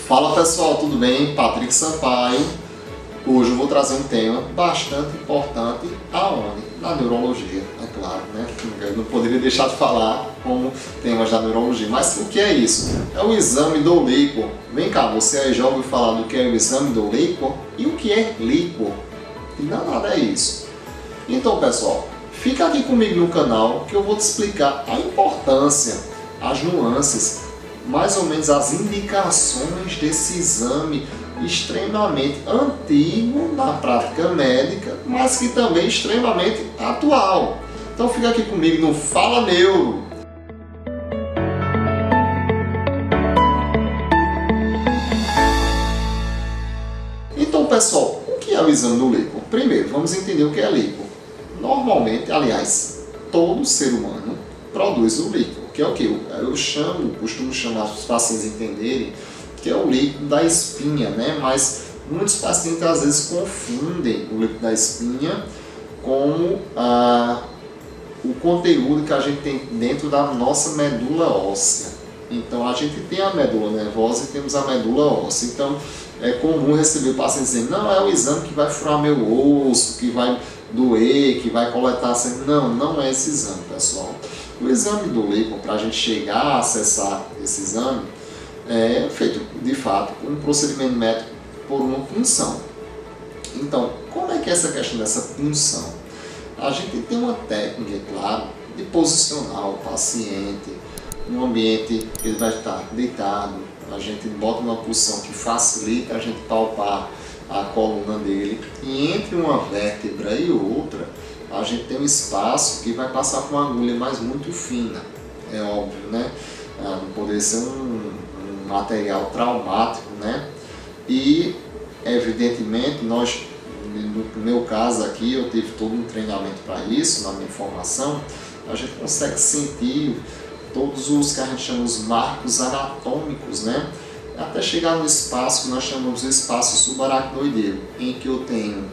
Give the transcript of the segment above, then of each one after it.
Fala pessoal, tudo bem? Patrick Sampaio. Hoje eu vou trazer um tema bastante importante, aonde? Na neurologia, é claro, né? Eu não poderia deixar de falar como temas da neurologia, mas o que é isso? É o exame do líquor. Vem cá, você aí já ouviu falar do que é o exame do líquor? E o que é líquor? E nada é isso. Então pessoal, fica aqui comigo no canal que eu vou te explicar a importância, as nuances, mais ou menos as indicações desse exame extremamente antigo na prática médica, mas que também é extremamente atual. Então fica aqui comigo no Fala Neuro. Então pessoal, o que é o exame do líquor? Primeiro, vamos entender o que é líquor. Normalmente, aliás, todo ser humano produz o líquor, que é o que? Eu costumo chamar os pacientes entenderem que é o líquido da espinha, né? Mas muitos pacientes às vezes confundem o líquido da espinha com o conteúdo que a gente tem dentro da nossa medula óssea. Então a gente tem a medula nervosa e temos a medula óssea. Então é comum receber pacientes dizendo, não, é o exame que vai furar meu osso, que vai doer, que vai coletar sangue. Não, não é esse exame, pessoal. O exame do líquor, para a gente chegar a acessar esse exame, é feito, de fato, um procedimento médico por uma punção. Então, como é que é essa questão dessa punção? A gente tem uma técnica, é claro, de posicionar o paciente no ambiente que ele vai estar deitado. A gente bota uma posição que facilita a gente palpar a coluna dele. E entre uma vértebra e outra, a gente tem um espaço que vai passar com uma agulha, mas muito fina. É óbvio, né? Não poderia ser um material traumático, né? E evidentemente nós, no meu caso aqui, eu tive todo um treinamento para isso, na minha formação, a gente consegue sentir todos os que a gente chama os marcos anatômicos, né? Até chegar no espaço que nós chamamos de espaço subaracnoideo, em que eu tenho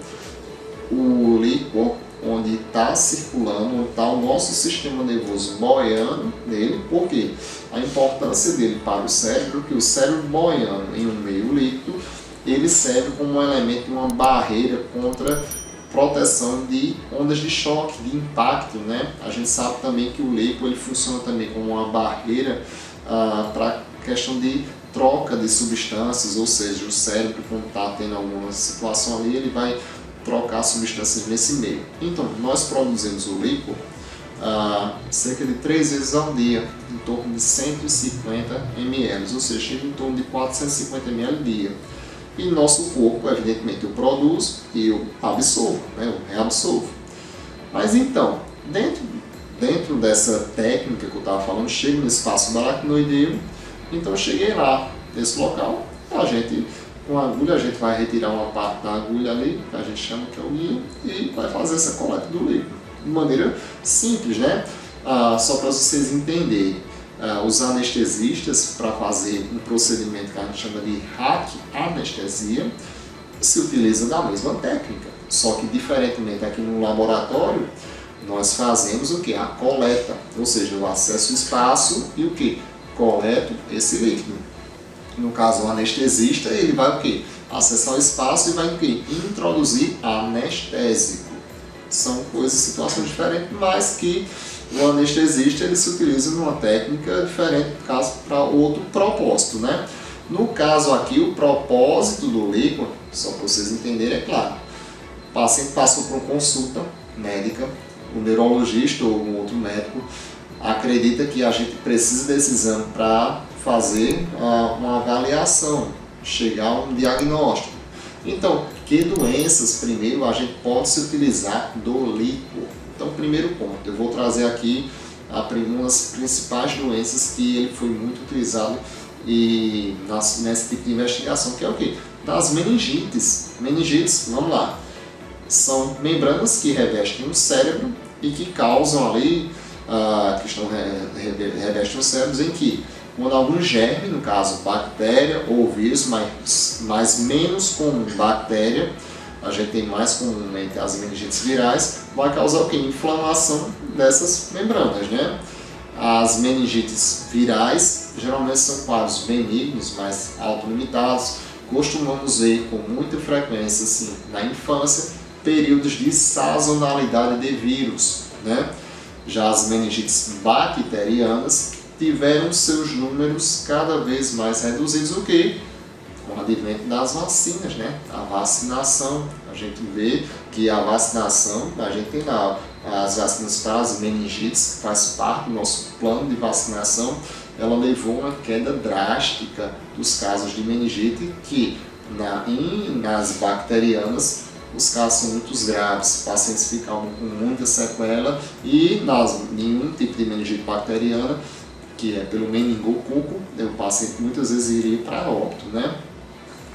o líquor onde está circulando, onde está o nosso sistema nervoso boiando nele. Por quê? A importância dele para o cérebro, que o cérebro boiando em um meio líquido, ele serve como um elemento, uma barreira contra proteção de ondas de choque, de impacto, né? A gente sabe também que o líquor ele funciona também como uma barreira para questão de troca de substâncias, ou seja, o cérebro, quando está tendo alguma situação ali, ele vai trocar substâncias nesse meio. Então, nós produzimos o líquor cerca de 3 vezes ao dia, em torno de 150 ml, ou seja, chega em torno de 450 ml dia. E nosso corpo, evidentemente, eu produzo e eu absorvo, né? Eu reabsorvo. Mas então, dentro dessa técnica que eu estava falando, chego no espaço subaracnoideo. Então eu cheguei lá, nesse local, com a agulha, a gente vai retirar uma parte da agulha ali, que a gente chama que é o guia, e vai fazer essa coleta do líquido. De maneira simples, né? Só para vocês entenderem, os anestesistas, para fazer um procedimento que a gente chama de raquianestesia, se utiliza da mesma técnica. Só que, diferentemente aqui no laboratório, nós fazemos o que? A coleta, ou seja, eu acesso o espaço e o que? Coleto esse líquido. No caso, o anestesista, ele vai o quê? Acessar o espaço e vai o quê? Introduzir anestésico. São coisas, situações diferentes, mas que o anestesista ele se utiliza numa técnica diferente para outro propósito, né? No caso aqui, o propósito do líquor, só para vocês entenderem, é claro, o paciente passou por uma consulta médica, o neurologista ou um outro médico acredita que a gente precisa desse exame para fazer uma avaliação, chegar a um diagnóstico. Então, que doenças primeiro a gente pode se utilizar do líquor? Então, primeiro ponto, eu vou trazer aqui umas principais doenças que ele foi muito utilizado nesse tipo de investigação, que é o quê? Das meningites. Meningites, vamos lá, são membranas que revestem o cérebro e que causam ali revestem os cérebros em que, quando algum germe, no caso bactéria ou vírus, mas menos comum bactéria, a gente tem mais comumente as meningites virais, vai causar o quê? Inflamação dessas membranas, né? As meningites virais geralmente são quadros benignos, mais autolimitados. Costumamos ver com muita frequência, assim, na infância, períodos de sazonalidade de vírus, né? Já as meningites bacterianas tiveram seus números cada vez mais reduzidos, o que? Com o advento das vacinas, né? A vacinação, a gente vê que a vacinação, a gente tem lá as vacinas para as meningites, que faz parte do nosso plano de vacinação, ela levou uma queda drástica dos casos de meningite, que nas bacterianas os casos são muito graves, pacientes ficam com muita sequela, e nenhum tipo de meningite bacteriana, que é pelo meningococo, o paciente muitas vezes iria para óbito, né?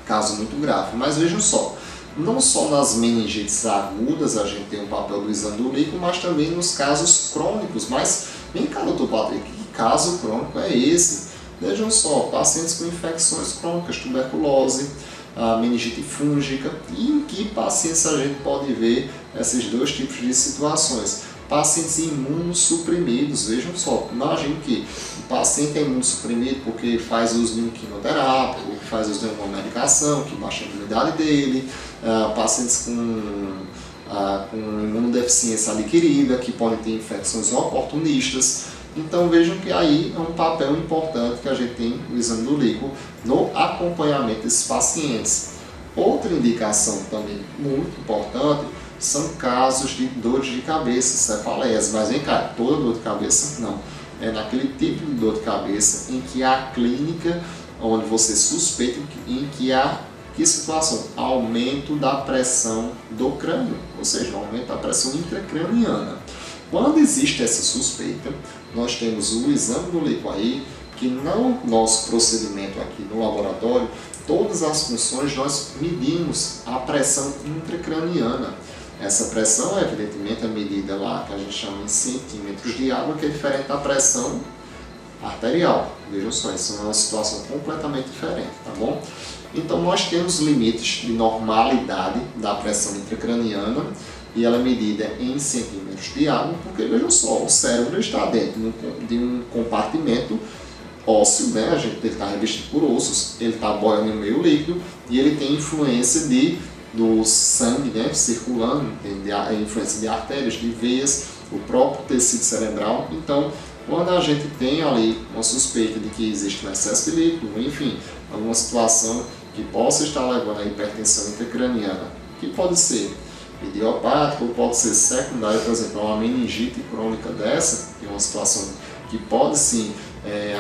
Caso muito grave. Mas vejam só, não só nas meningites agudas a gente tem um papel do exame do líquido, mas também nos casos crônicos. Mas vem cá, doutor Patrick, que caso crônico é esse? Vejam só, pacientes com infecções crônicas, tuberculose, a meningite fúngica, e em que pacientes a gente pode ver esses dois tipos de situações? Pacientes imunossuprimidos, vejam só, imagine que o paciente é imunossuprimido porque faz uso de um quimioterápico, faz uso de uma medicação que baixa a imunidade dele, pacientes com imunodeficiência adquirida, que podem ter infecções oportunistas. Então vejam que aí é um papel importante que a gente tem no exame do líquido no acompanhamento desses pacientes. Outra indicação também muito importante são casos de dores de cabeça, cefaleias. Mas vem cá, toda dor de cabeça não. É naquele tipo de dor de cabeça em que a clínica, onde você suspeita, em que há que situação? Aumento da pressão do crânio, ou seja, aumento da pressão intracraniana. Quando existe essa suspeita, nós temos o exame do líquido aí, que no nosso procedimento aqui no laboratório, todas as funções nós medimos a pressão intracraniana. Essa pressão, evidentemente, é medida lá, que a gente chama em centímetros de água, que é diferente da pressão arterial. Vejam só, isso é uma situação completamente diferente, tá bom? Então, nós temos limites de normalidade da pressão intracraniana, e ela é medida em centímetros de água, porque, vejam só, o cérebro está dentro de um compartimento ósseo, né? A gente está revestido por ossos, ele está boiando no meio líquido, e ele tem influência do sangue, né, circulando, tem a influência de artérias, de veias, o próprio tecido cerebral. Então, quando a gente tem ali uma suspeita de que existe um excesso de líquido, enfim, alguma situação que possa estar levando à hipertensão intracraniana, que pode ser idiopática ou pode ser secundária, por exemplo, uma meningite crônica dessa, que é uma situação que pode sim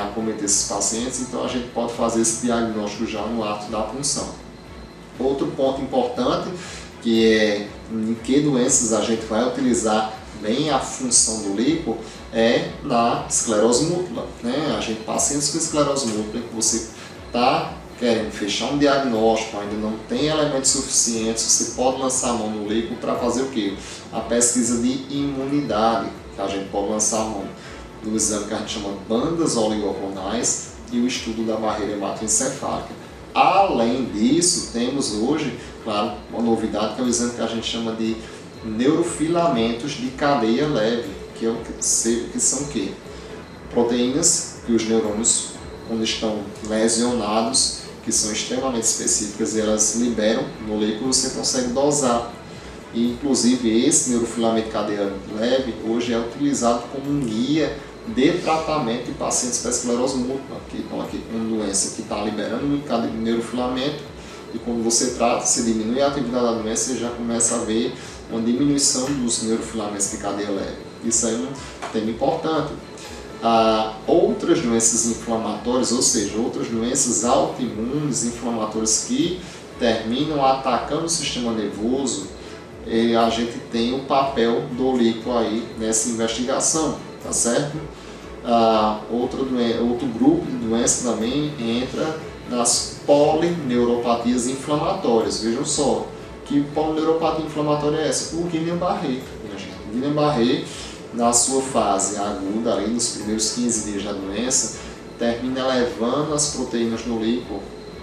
acometer esses pacientes, então a gente pode fazer esse diagnóstico já no ato da punção. Outro ponto importante, que é em que doenças a gente vai utilizar bem a função do líquido, é na esclerose múltipla, né? A gente, pacientes com esclerose múltipla, que você está querendo fechar um diagnóstico, ainda não tem elementos suficientes, você pode lançar a mão no líquido para fazer o quê? A pesquisa de imunidade, que a gente pode lançar a mão no exame que a gente chama bandas oligoclonais e o estudo da barreira hematoencefálica. Além disso, temos hoje, claro, uma novidade, que é o exame que a gente chama de neurofilamentos de cadeia leve, que são o quê? Proteínas que os neurônios, quando estão lesionados, que são extremamente específicas, e elas liberam no líquido, você consegue dosar. E, inclusive, esse neurofilamento de cadeia leve hoje é utilizado como um guia de tratamento de pacientes com esclerose múltipla, que estão aqui com uma doença que está liberando um neurofilamento, e quando você trata, você diminui a atividade da doença, você já começa a ver uma diminuição dos neurofilamentos de cadeia leve. Isso aí é um tema importante. Outras doenças inflamatórias, ou seja, outras doenças autoimunes inflamatórias que terminam atacando o sistema nervoso, a gente tem o papel do líquido aí nessa investigação, tá certo? Outro grupo de doenças também entra nas polineuropatias inflamatórias. Vejam só, que polineuropatia inflamatória é essa? O Guillain-Barré, minha gente. O Guillain-Barré, na sua fase aguda, ali nos primeiros 15 dias da doença, termina elevando as proteínas no líquido,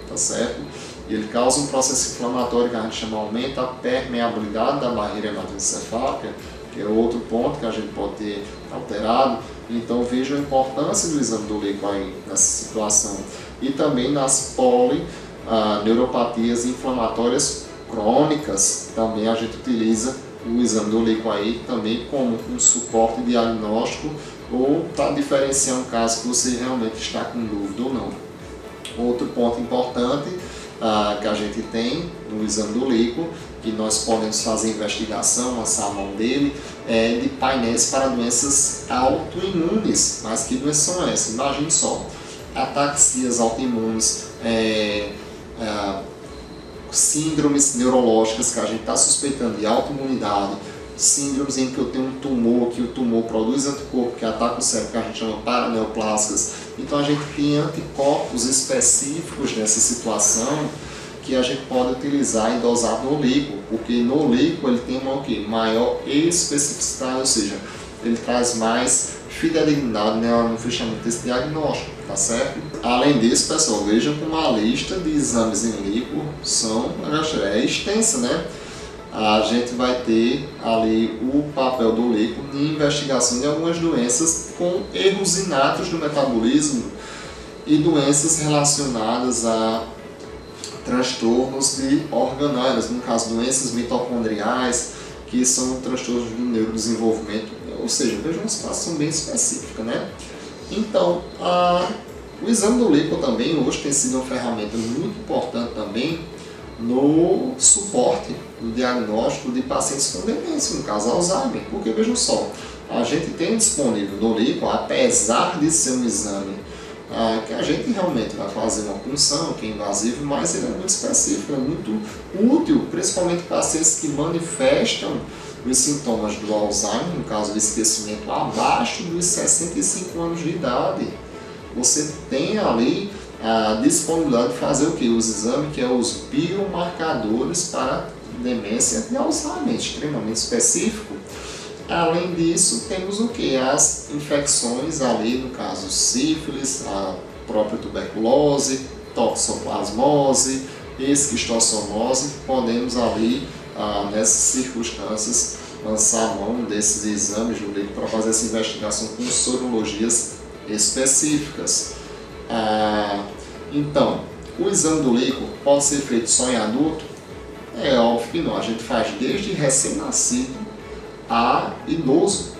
tá certo? E ele causa um processo inflamatório que a gente chama aumenta a permeabilidade da barreira hematoencefálica, que é outro ponto que a gente pode ter alterado. Então vejam a importância do exame do líquido aí nessa situação. E também nas neuropatias inflamatórias crônicas, também a gente utiliza o exame do líquido aí também como um suporte diagnóstico ou para diferenciar um caso que você realmente está com dúvida ou não. Outro ponto importante que a gente tem no exame do líquido, que nós podemos fazer investigação, lançar a mão dele, é de painéis para doenças autoimunes. Mas que doenças são essas? Imagine só, ataxias autoimunes, síndromes neurológicas que a gente está suspeitando de autoimunidade, síndromes em que eu tenho um tumor, que o tumor produz anticorpo que ataca o cérebro, que a gente chama paraneoplásicas. Então a gente tem anticorpos específicos nessa situação que a gente pode utilizar e dosar no líquido, porque no líquido ele tem uma maior especificidade, ou seja, ele traz mais fidelidade no fechamento desse diagnóstico, tá certo? Além disso, pessoal, vejam como a lista de exames em líquido é extensa, né? A gente vai ter ali o papel do líquido em investigação de algumas doenças com erros inatos do metabolismo e doenças relacionadas a transtornos de organoides, no caso doenças mitocondriais, que são transtornos do neurodesenvolvimento, ou seja, veja uma situação bem específica, né? Então, o exame do líquido também hoje tem sido uma ferramenta muito importante também no suporte do diagnóstico de pacientes com demência, no caso Alzheimer, porque vejam só, a gente tem disponível no líquido, apesar de ser um exame que a gente realmente vai fazer uma punção, que é invasivo, mas ele é muito específico, é muito útil, principalmente para pacientes que manifestam os sintomas do Alzheimer, no caso do esquecimento, abaixo dos 65 anos de idade. Você tem ali a disponibilidade de fazer o que? Os exames, que é os biomarcadores para demência de Alzheimer, extremamente específico. Além disso, temos o que? As infecções ali, no caso sífilis, a própria tuberculose, toxoplasmose, esquistossomose, podemos ali, nessas circunstâncias, lançar a mão desses exames do líquido para fazer essa investigação com sorologias específicas. Então, o exame do líquido pode ser feito só em adulto? É óbvio que não, a gente faz desde recém-nascido a idoso,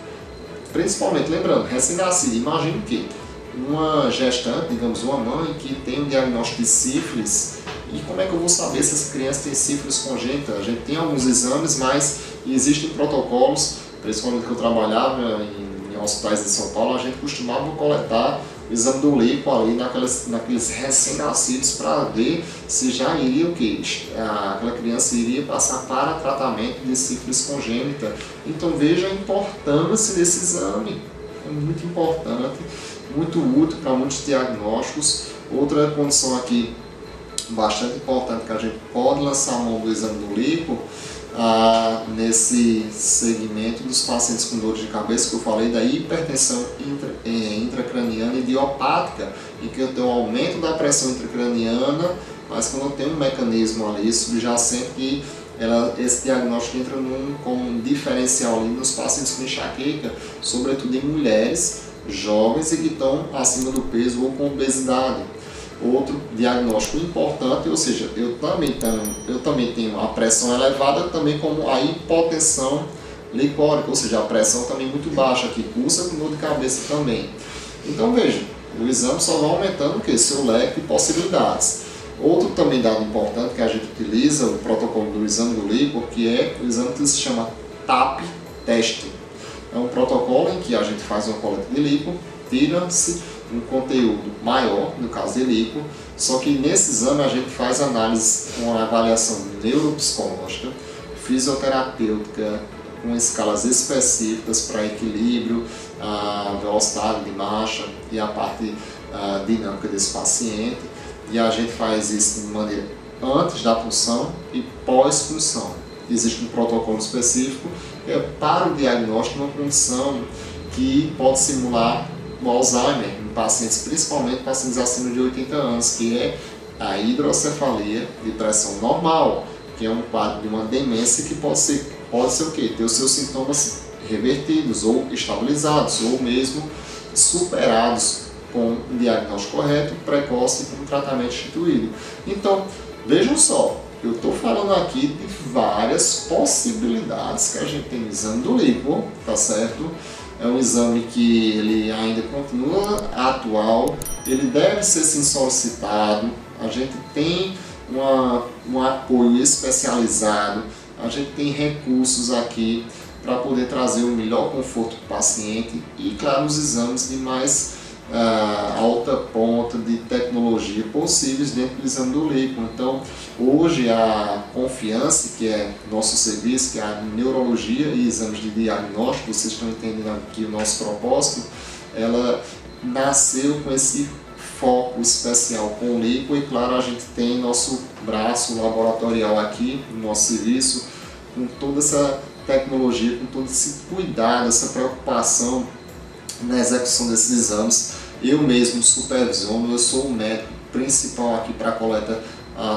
principalmente, lembrando, recém-nascido, imagine que uma gestante, digamos uma mãe que tem um diagnóstico de sífilis, e como é que eu vou saber se essa criança tem sífilis congênita? A gente tem alguns exames, mas existem protocolos, principalmente que eu trabalhava em hospitais de São Paulo, a gente costumava coletar o exame do líquido ali naqueles recém-nascidos para ver se já iria aquela criança iria passar para tratamento de sífilis congênita. Então veja a importância desse exame, é muito importante, muito útil para muitos diagnósticos. Outra condição aqui bastante importante que a gente pode lançar a mão do exame do líquido nesse segmento dos pacientes com dores de cabeça, que eu falei da hipertensão intracraniana idiopática, em que eu tenho um aumento da pressão intracraniana, mas quando eu tenho um mecanismo ali subjacente que esse diagnóstico entra como um diferencial ali nos pacientes com enxaqueca, sobretudo em mulheres jovens e que estão acima do peso ou com obesidade. Outro diagnóstico importante, ou seja, eu também tenho a pressão elevada, também como a hipotensão glicórica, ou seja, a pressão também muito baixa, que cursa com dor de cabeça também. Então veja, o exame só vai aumentando seu leque de possibilidades. Outro também dado importante que a gente utiliza, o protocolo do exame do líquor, que é o exame que se chama TAP-teste. É um protocolo em que a gente faz uma coleta de líquor, tira-se um conteúdo maior, no caso de líquido, só que nesse exame a gente faz análise, uma avaliação neuropsicológica, fisioterapêutica, com escalas específicas para equilíbrio, a velocidade de marcha e a parte dinâmica desse paciente, e a gente faz isso de maneira antes da punção e pós-punção. Existe um protocolo específico que é para o diagnóstico de uma condição que pode simular o Alzheimer em pacientes, principalmente pacientes acima de 80 anos, que é a hidrocefalia de pressão normal, que é um quadro de uma demência que pode ser o quê? Ter os seus sintomas revertidos ou estabilizados, ou mesmo superados com um diagnóstico correto, precoce e com um tratamento instituído. Então, vejam só, eu estou falando aqui de várias possibilidades que a gente tem no exame do líquor, tá certo? É um exame que ele ainda continua atual, ele deve ser sim solicitado, a gente tem um apoio especializado, a gente tem recursos aqui para poder trazer o melhor conforto para o paciente e, claro, os exames de mais alta ponta de tecnologia possíveis dentro do exame do líquor. Então, hoje a Confiance, que é nosso serviço, que é a neurologia e exames de diagnóstico, vocês estão entendendo aqui o nosso propósito, ela nasceu com esse foco especial com o líquor e, claro, a gente tem nosso braço laboratorial aqui, no nosso serviço, com toda essa tecnologia, com todo esse cuidado, essa preocupação na execução desses exames. Eu mesmo supervisiono, eu sou o médico principal aqui para a coleta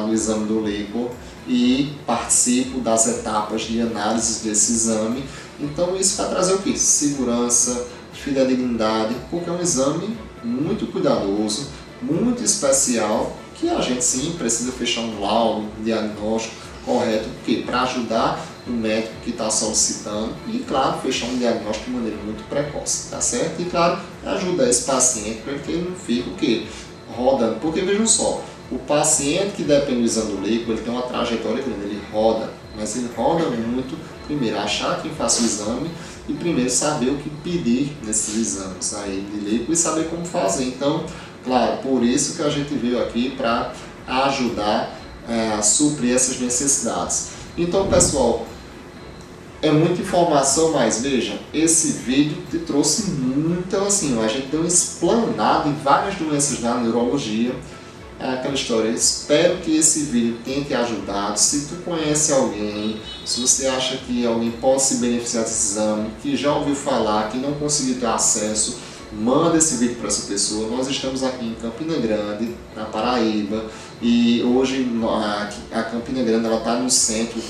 no exame do líquor e participo das etapas de análise desse exame. Então isso vai trazer o que? Segurança, fidedignidade, porque é um exame muito cuidadoso, muito especial, que a gente sim precisa fechar um laudo, um diagnóstico correto, porque para ajudar o médico que está solicitando e, claro, fechar um diagnóstico de maneira muito precoce, tá certo? E, claro, ajudar esse paciente para que ele não fique o quê? Rodando, porque vejam só, o paciente que depende do exame do líquor, ele tem uma trajetória grande, ele roda, mas ele roda muito, primeiro, achar quem faça o exame e primeiro saber o que pedir nesses exames aí de líquor e saber como fazer. Então, claro, por isso que a gente veio aqui para ajudar a suprir essas necessidades. Então, pessoal, é muita informação, mas veja, esse vídeo te trouxe muito, assim, a gente deu uma explanada em várias doenças da neurologia. É aquela história, espero que esse vídeo tenha te ajudado. Se tu conhece alguém, se você acha que alguém pode se beneficiar desse exame, que já ouviu falar, que não conseguiu ter acesso, manda esse vídeo para essa pessoa. Nós estamos aqui em Campina Grande, na Paraíba, e hoje a Campina Grande está no centro,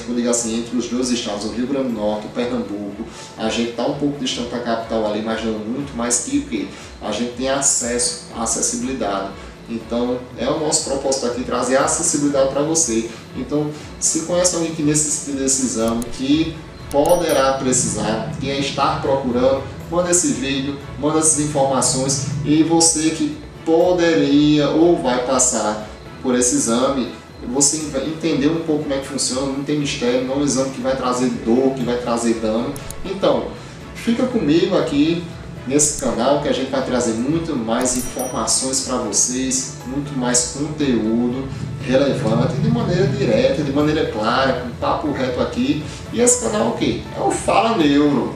vou dizer assim, entre os dois estados, o Rio Grande do Norte e o Pernambuco. A gente está um pouco distante da capital ali, mas não muito, mas que a gente tem acesso à acessibilidade. Então, é o nosso propósito aqui, trazer acessibilidade para você. Então, se conhece alguém que necessita desse exame, que poderá precisar, que estar procurando, manda esse vídeo, manda essas informações, e você que poderia ou vai passar por esse exame, você entender um pouco como é que funciona, não tem mistério, não é um exame que vai trazer dor, que vai trazer dano. Então, fica comigo aqui nesse canal que a gente vai trazer muito mais informações para vocês, muito mais conteúdo relevante, de maneira direta, de maneira clara, com papo reto aqui. E esse canal é o quê? É o Fala Neuro.